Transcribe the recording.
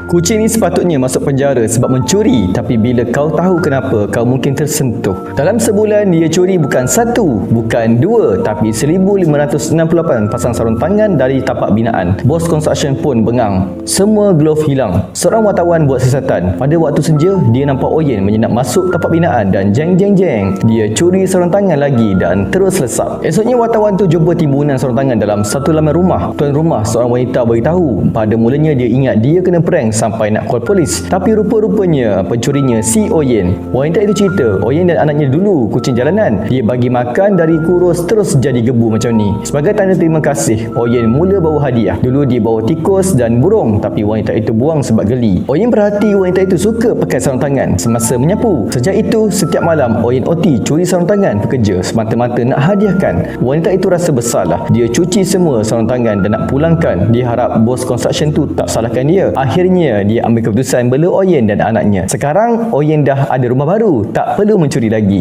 Kucing ni sepatutnya masuk penjara sebab mencuri, tapi bila kau tahu kenapa, kau mungkin tersentuh. Dalam sebulan, dia curi bukan satu, bukan dua, tapi 1,568 pasang sarung tangan dari tapak binaan. Bos construction pun bengang. Semua glove hilang. Seorang wartawan buat siasatan. Pada waktu senja, dia nampak Oyen menyenak masuk tapak binaan dan jeng. Dia curi sarung tangan lagi dan terus lesap. Esoknya, wartawan tu jumpa timbunan sarung tangan dalam satu laman rumah. Tuan rumah, seorang wanita beritahu, pada mulanya dia ingat dia kena prank sampai nak call polis, tapi rupa-rupanya pencurinya si Oyen. Wanita itu cerita, Oyen dan anaknya dulu kucing jalanan. Dia bagi makan dari kurus terus jadi gebu macam ni. Sebagai tanda terima kasih, Oyen mula bawa hadiah. Dulu dia bawa tikus dan burung, tapi wanita itu buang sebab geli. Oyen berhati wanita itu suka pakai sarung tangan semasa menyapu. Sejak itu, setiap malam Oyen OT curi sarung tangan pekerja semata-mata nak hadiahkan. Wanita itu rasa bersalah. Dia cuci semua sarung tangan dan nak pulangkan. Dia harap bos construction tu tak salahkan dia. Akhirnya dia ambil keputusan bela Oyen dan anaknya. Sekarang Oyen dah ada rumah baru, tak perlu mencuri lagi.